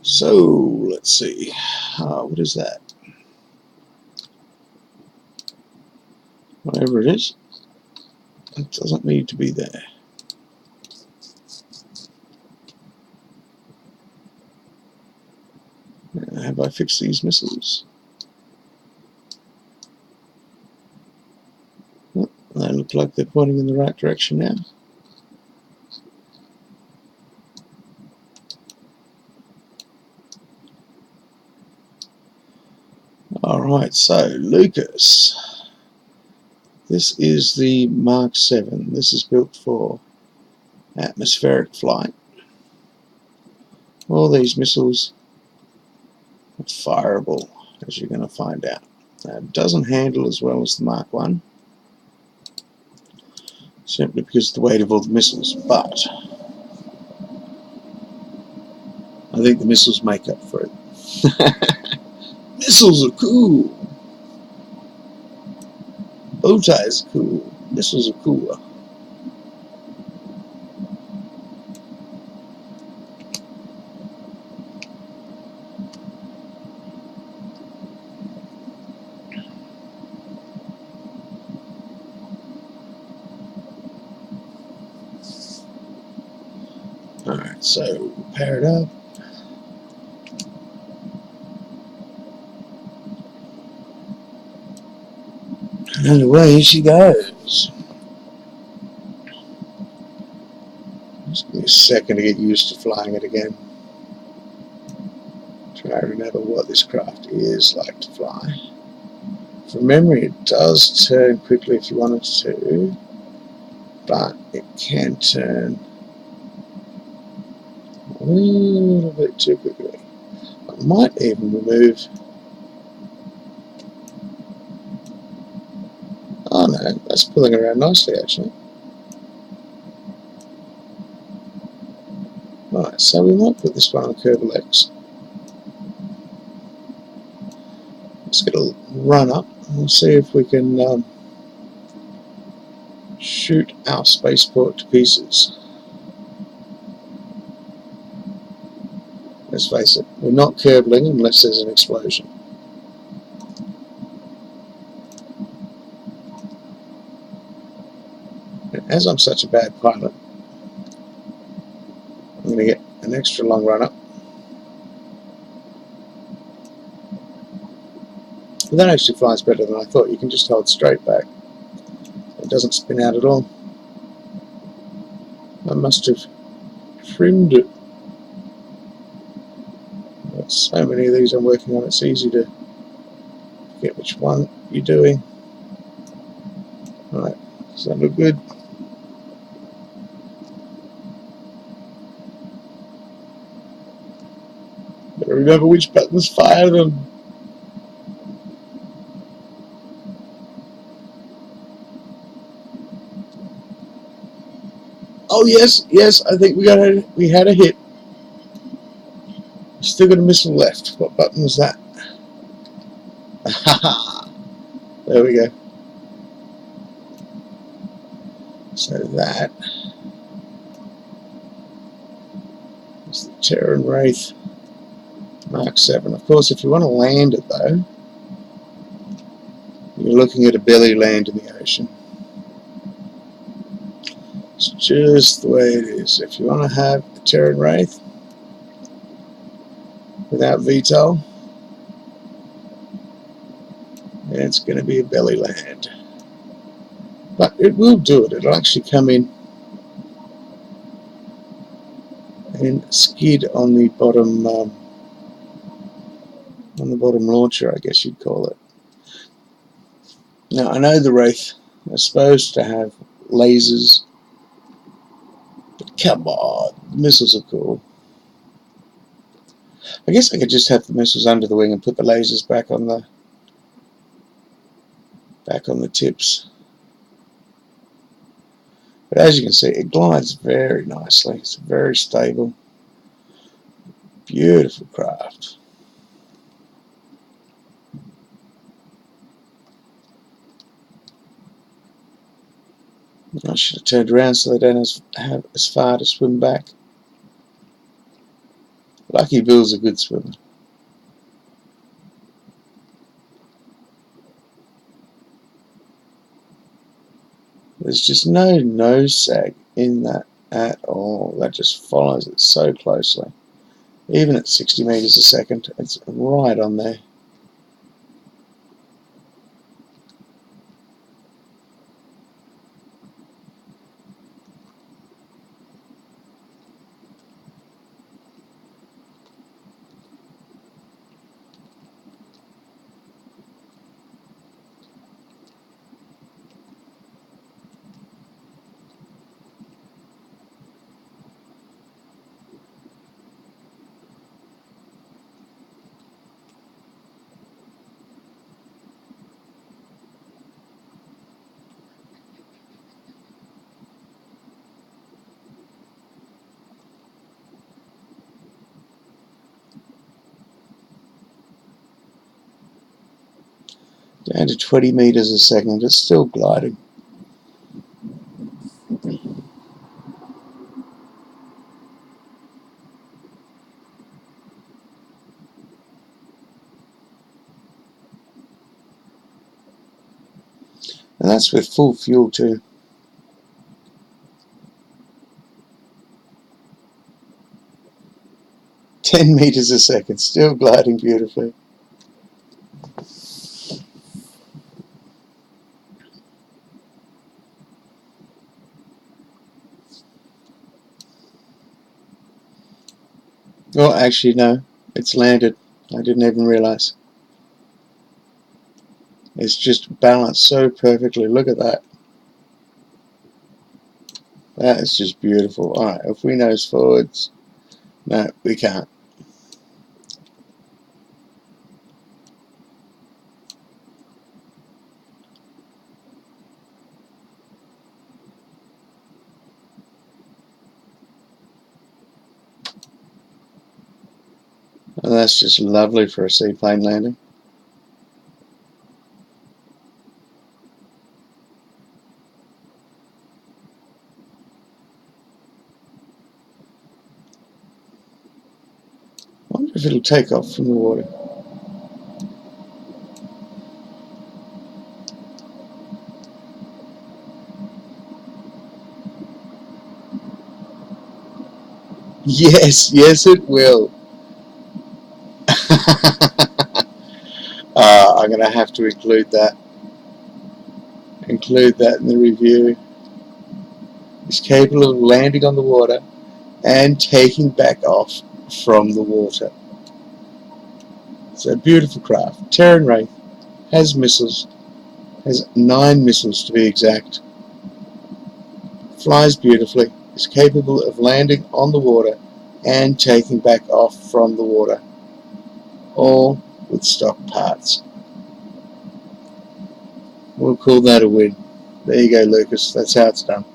So let's see. What is that? Whatever it is, it doesn't need to be there. Have I fixed these missiles? Oh, they look like they're pointing in the right direction now. Alright, so Lucas. This is the Mark 7. This is built for atmospheric flight. All these missiles are fireable, as you're going to find out. It doesn't handle as well as the Mark 1, simply because of the weight of all the missiles, but I think the missiles make up for it. Missiles are cool. Bow ties are cool. Missiles are cooler. Alright, so pair it up. And away she goes. Just give me a second to get used to flying it again. Try to remember what this craft is like to fly. From memory, it does turn quickly if you want it to, but it can turn a little bit too quickly. I might even remove. Oh no, that's pulling around nicely actually. Right, so we might put this one on Kerbal X. Let's get a run up and we'll see if we can shoot our spaceport to pieces. Let's face it, we're not Kerbling unless there's an explosion. And as I'm such a bad pilot, I'm going to get an extra long run up. But that actually flies better than I thought. You can just hold straight back. It doesn't spin out at all. I must have trimmed it. Got so many of these I'm working on, it's easy to forget which one you're doing. Right, does that look good? Better remember which buttons fire them. Oh yes, yes, I think we had a hit. Still got a missile left. What button was that? There we go. So that is the Terran Wraith Mark 7. Of course, if you want to land it though, you're looking at a belly land in the ocean. It's just the way it is. If you want to have the Terran Wraith without VTOL, then it's going to be a belly land. But it will do it. It'll actually come in and skid on the bottom launcher, I guess you'd call it. Now I know the Wraith are supposed to have lasers, but come on, the missiles are cool. I guess I could just have the missiles under the wing and put the lasers back on the tips. But as you can see, it glides very nicely. It's very stable, beautiful craft. I should have turned around so they don't have as far to swim back. Lucky Bill's a good swimmer. There's just no nose sag in that at all. That just follows it so closely. Even at 60 meters a second, it's right on there. Down to 20 meters a second, it's still gliding. And that's with full fuel too. 10 meters a second, still gliding beautifully. Well, actually, no, it's landed. I didn't even realize. It's just balanced so perfectly. Look at that. That is just beautiful. Alright, if we nose forwards, no, we can't. And that's just lovely for a seaplane landing. I wonder if it'll take off from the water. Yes, yes it will. I'm going to have to include that. Include that in the review. It's capable of landing on the water and taking back off from the water. It's a beautiful craft. Terran Wraith has missiles, has 9 missiles to be exact. Flies beautifully, is capable of landing on the water and taking back off from the water. All with stock parts. We'll call that a win. There you go, Lucas. That's how it's done.